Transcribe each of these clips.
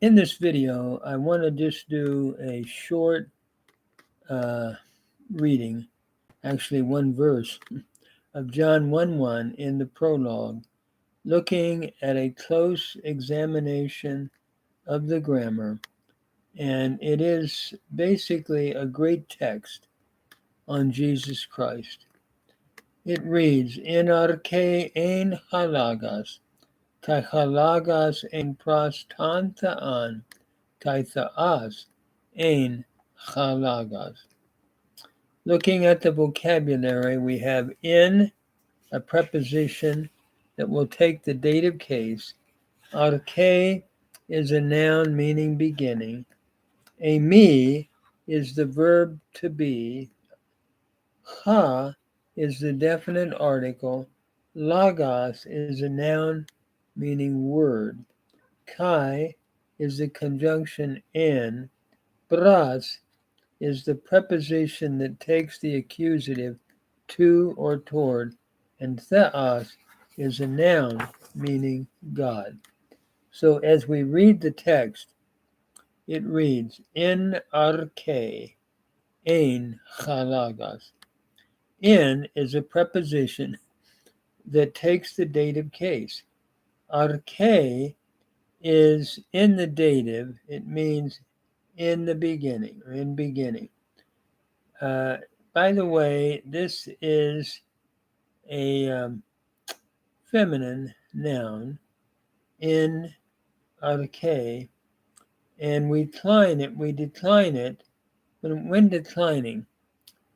In this video, I want to just do a short reading, actually one verse, of John 1:1 in the prologue, looking at a close examination of the grammar. And it is basically a great text on Jesus Christ. It reads, "In arche ein halagas, kai halagas ein pras tantaan, kai thaas ein halagas." Looking at the vocabulary, we have in, a preposition that will take the dative case. Arche is a noun meaning beginning. Eimi is the verb to be. Ha is the definite article. Logos is a noun meaning word. Kai is the conjunction in. Pras is the preposition that takes the accusative to or toward. And theos is a noun meaning God. So as we read the text, it reads, in arche ein halagas. In is a preposition that takes the dative case. Arche is in the dative. It means in the beginning or in beginning. By the way, this is a feminine noun, in arche, and we decline it. When declining,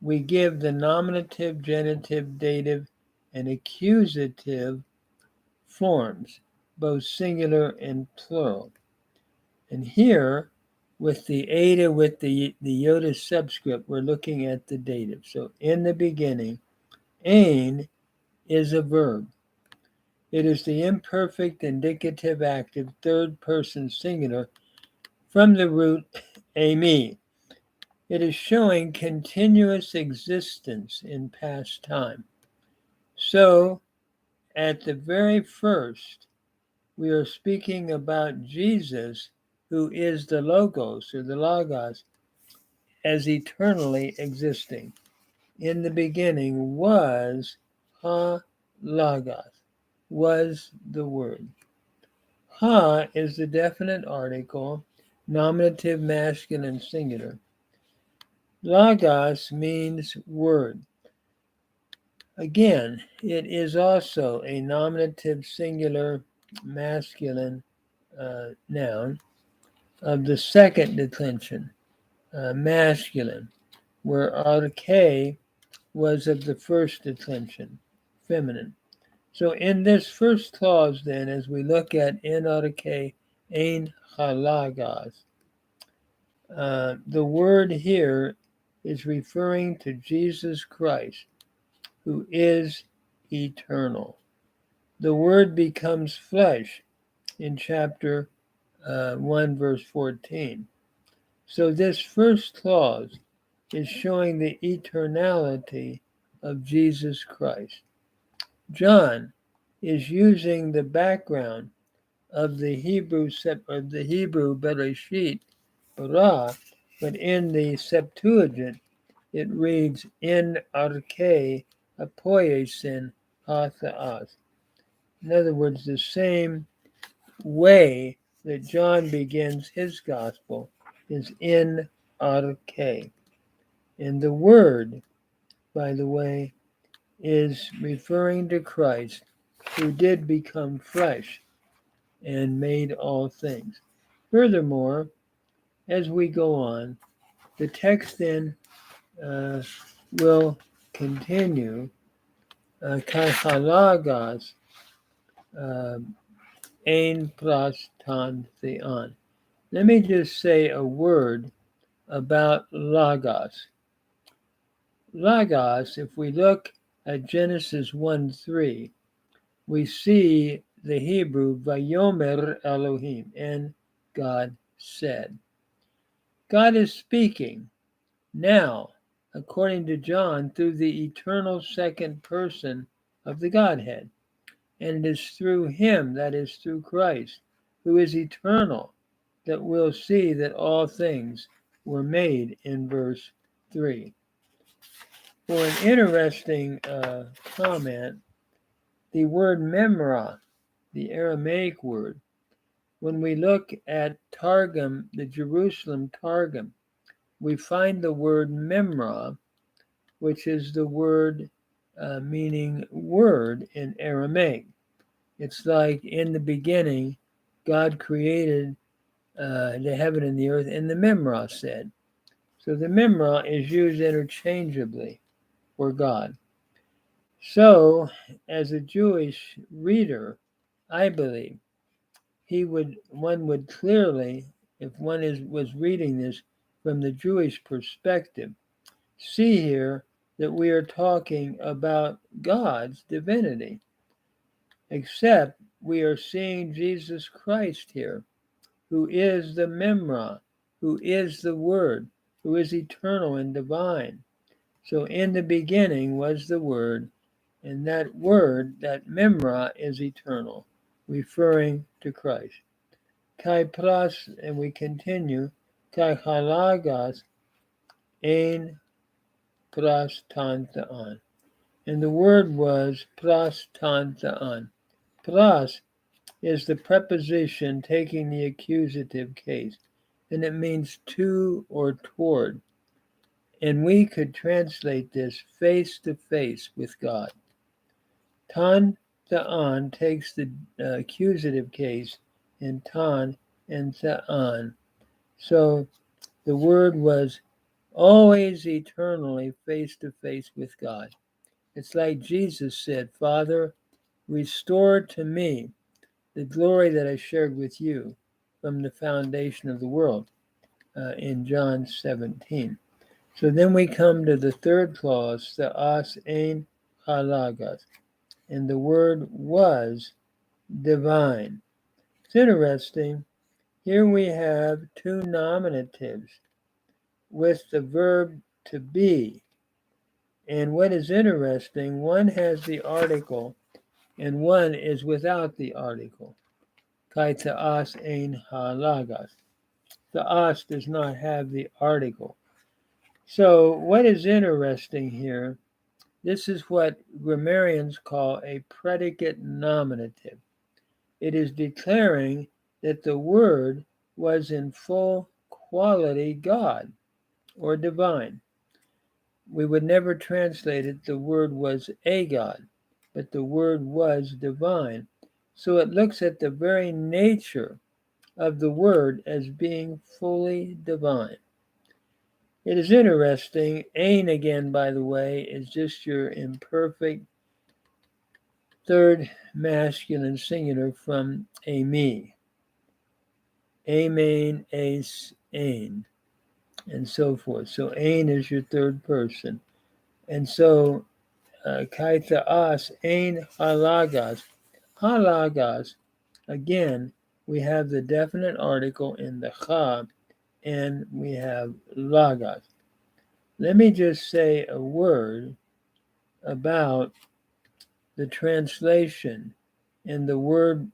we give the nominative, genitive, dative, and accusative forms, both singular and plural. And here, with the eta, with the iota subscript, we're looking at the dative. So in the beginning, ein is a verb. It is the imperfect indicative active third person singular from the root eimi. It is showing continuous existence in past time. So, at the very first, we are speaking about Jesus, who is the Logos or the Logos, as eternally existing. In the beginning was ha Logos, was the Word. Ha is the definite article, nominative, masculine, singular. Logos means word. Again, it is also a nominative, singular, masculine noun of the second declension, masculine, where arche was of the first declension, feminine. So in this first clause then, as we look at in arche ein halagas, the word here is referring to Jesus Christ, who is eternal. The word becomes flesh in chapter 1, verse 14. So this first clause is showing the eternality of Jesus Christ. John is using the background of the Hebrew Bereshit, bara, but in the Septuagint it reads in arche apoiesin ha theos. In other words, the same way that John begins his gospel is in arche. And the word, by the way, is referring to Christ, who did become flesh and made all things. Furthermore, as we go on, the text then will continue, kai halagas ein pras tan theon. Let me just say a word about logos. Logos, if we look at Genesis 1:3, we see the Hebrew Vayomer Elohim, and God said. God is speaking now, according to John, through the eternal second person of the Godhead. And it is through him, that is through Christ, who is eternal, that we'll see that all things were made in verse 3. For an interesting comment, the word memra, the Aramaic word, when we look at Targum, the Jerusalem Targum, we find the word memra, which is the word meaning word in Aramaic. It's like in the beginning, God created the heaven and the earth, and the memra said. So the memra is used interchangeably for God. So, as a Jewish reader, I believe one would clearly, if one was reading this from the Jewish perspective, see here that we are talking about God's divinity, except we are seeing Jesus Christ here, who is the Memra, who is the Word, who is eternal and divine. So in the beginning was the Word, and that Word, that Memra, is eternal, referring to Christ. Kai pras, and we continue, kai halagas ein pras tantaan. And the word was pras tantaan. Pras is the preposition taking the accusative case, and it means to or toward. And we could translate this face to face with God. Tan ta'an takes the accusative case in tan and ta'an. So the word was always eternally face to face with God. It's like Jesus said, Father, restore to me the glory that I shared with you from the foundation of the world in John 17. So then we come to the third clause, the as ein halagas, and the word was divine. It's interesting. Here we have two nominatives with the verb to be. And what is interesting, one has the article and one is without the article. Kai ta'as ein halagas. The as does not have the article. So what is interesting here, this is what grammarians call a predicate nominative. It is declaring that the word was in full quality God or divine. We would never translate it, the word was a God, but the word was divine. So it looks at the very nature of the word as being fully divine. It is interesting. Ein, again, by the way, is just your imperfect third masculine singular from ami. Amen, ace, ein, and so forth. So ein is your third person. And so kai ta'as ein halagas. Halagas, again, we have the definite article in the cha, and we have lagas. Let me just say a word about the translation, and the word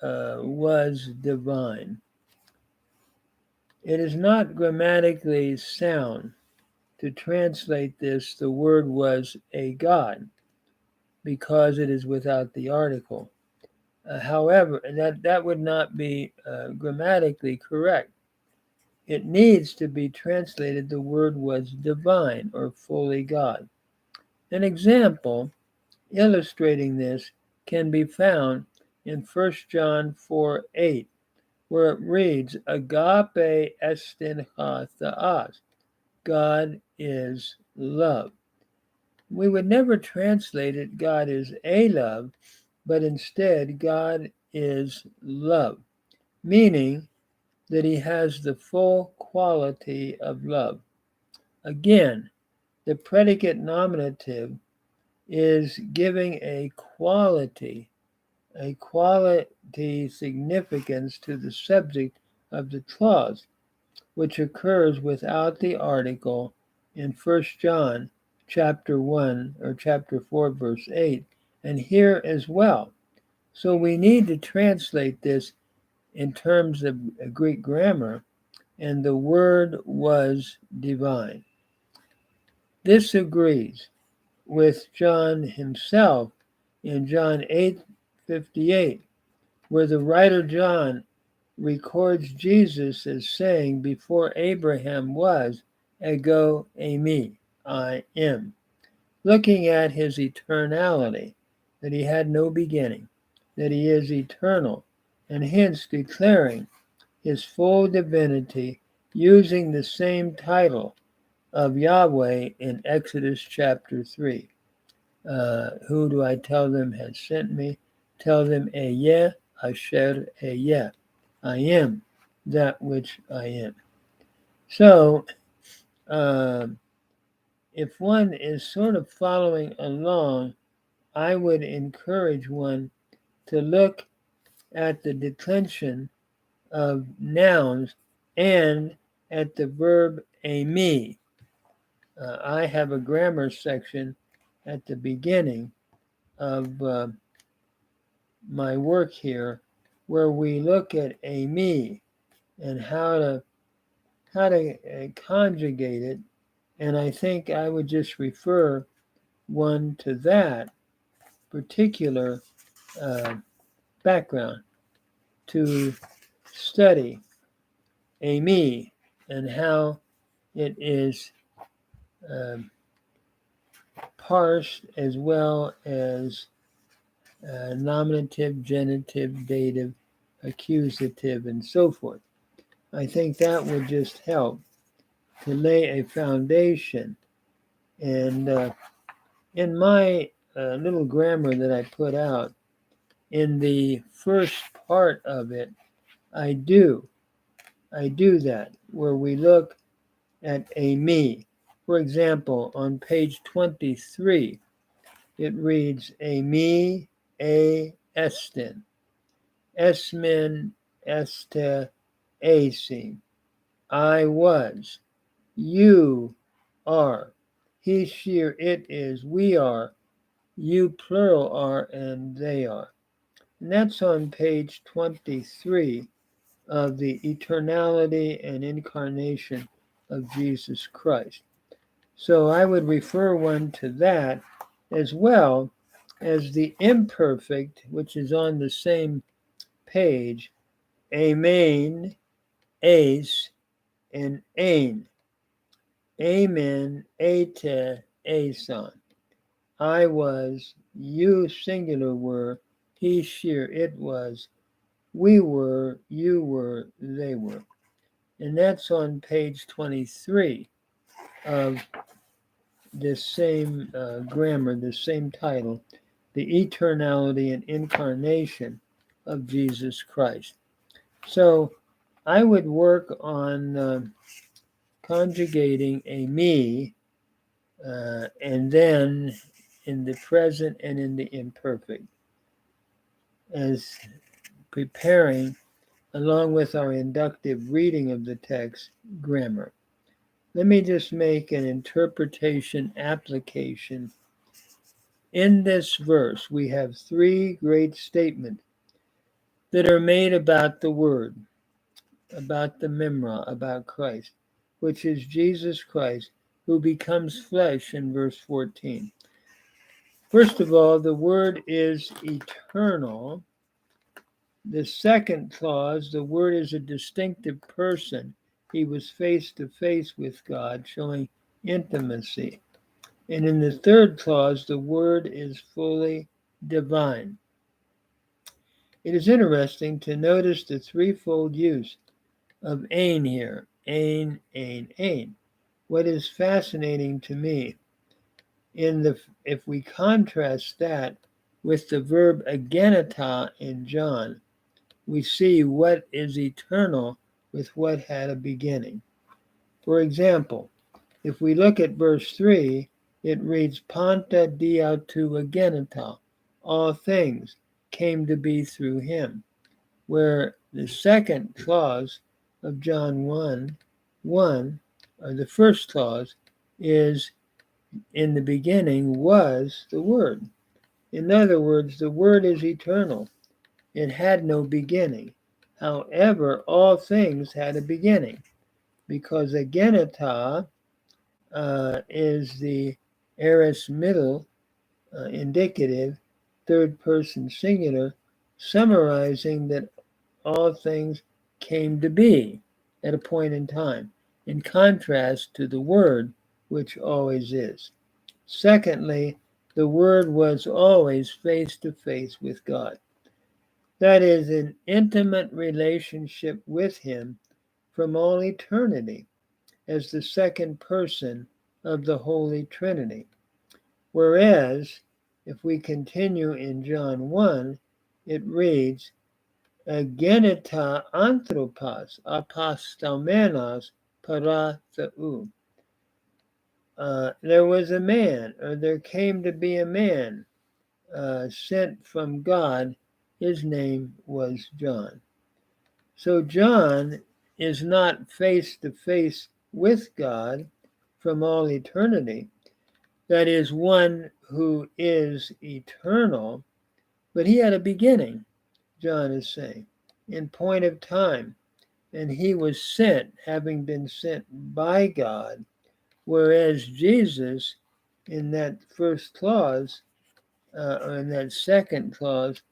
was divine. It is not grammatically sound to translate this, the word was a God, because it is without the article. However, that would not be grammatically correct. It needs to be translated, the word was divine or fully God. An example illustrating this can be found in 1 John 4:8, where it reads, Agape estin ha theos. God is love. We would never translate it, God is a love, but instead, God is love, meaning that he has the full quality of love. Again, the predicate nominative is giving a quality significance to the subject of the clause, which occurs without the article in 1 John chapter 1 or chapter 4 verse 8, and here as well. So we need to translate this in terms of Greek grammar, and the Word was divine. This agrees with John himself in John 8:58, where the writer John records Jesus as saying, before Abraham was, ego eimi, I am, looking at his eternality, that he had no beginning, that he is eternal, and hence declaring his full divinity using the same title of Yahweh in Exodus chapter 3. Who do I tell them has sent me? Tell them, Eyeh Asher Eyeh. I am that which I am. So, if one is sort of following along, I would encourage one to look at the declension of nouns and at the verb eimi. I have a grammar section at the beginning of my work here where we look at eimi and how to conjugate it, and I think I would just refer one to that particular background to study eimi and how it is parsed, as well as nominative, genitive, dative, accusative, and so forth. I think that would just help to lay a foundation. And in my little grammar that I put out, in the first part of it, I do that, where we look at eimi. For example, on page 23, it reads, eimi estin, esmin este esim. I was, you are, he, she, it is, we are, you plural are, and they are. And that's on page 23 of the eternality and incarnation of Jesus Christ. So I would refer one to that, as well as the imperfect, which is on the same page, amen, ace, and ain. Amen, ate, ason. I was, you singular were, he, she, it was, we were, you were, they were. And that's on page 23 of this same grammar, this same title, the eternality and incarnation of Jesus Christ. So I would work on conjugating eimi, and then in the present and in the imperfect, as preparing, along with our inductive reading of the text, grammar. Let me just make an interpretation application. In this verse, we have three great statements that are made about the Word, about the Memra, about Christ, which is Jesus Christ, who becomes flesh in verse 14. First of all, the Word is eternal. The second clause, the Word is a distinctive person. He was face to face with God, showing intimacy. And in the third clause, the Word is fully divine. It is interesting to notice the threefold use of ein here. Ein, ein, ein. What is fascinating to me, if we contrast that with the verb agenita in John, we see what is eternal with what had a beginning. For example, if we look at verse 3, it reads, Panta diautu agenita, all things came to be through him, where the second clause of John 1, or the first clause, is, in the beginning was the Word. In other words, the Word is eternal. It had no beginning. However, all things had a beginning, because agenita is the aorist middle indicative, third person singular, summarizing that all things came to be at a point in time, in contrast to the Word, which always is. Secondly, the Word was always face to face with God. That is, an intimate relationship with Him from all eternity as the second person of the Holy Trinity. Whereas, if we continue in John 1, it reads, Agenita anthropos apostaumenos para theou. There was a man, or there came to be a man sent from God. His name was John. So John is not face to face with God from all eternity. That is, one who is eternal, but he had a beginning, John is saying, in point of time. And he was sent, having been sent by God, whereas Jesus, in that first clause, or in that second clause,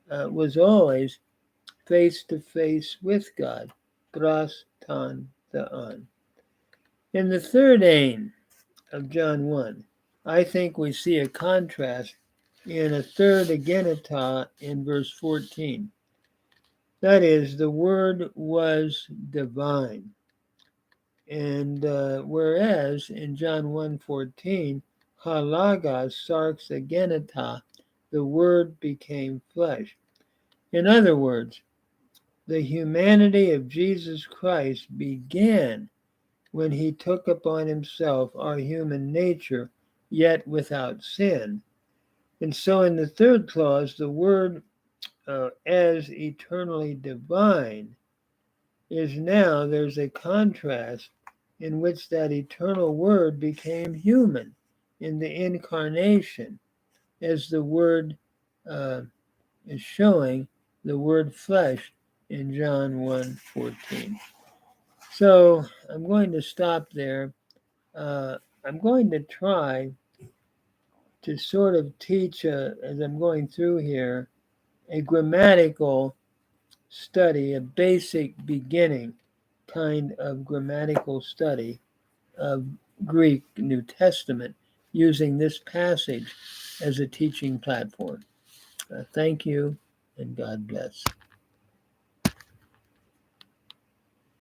was always face to face with God, pras tan theon. In the third aim of John 1, I think we see a contrast in a third agenita in verse 14. That is, the Word was divine. And whereas in John 1:14, halagos sarx agenita, the Word became flesh. In other words, the humanity of Jesus Christ began when he took upon himself our human nature, yet without sin. And so in the third clause, the Word as eternally divine is now, there's a contrast in which that eternal Word became human in the incarnation, as the Word is showing the word flesh in John 1:14. So I'm going to stop there. I'm going to try to sort of teach, as I'm going through here, a grammatical study, a basic beginning kind of grammatical study of Greek New Testament using this passage as a teaching platform. Thank you, and God bless.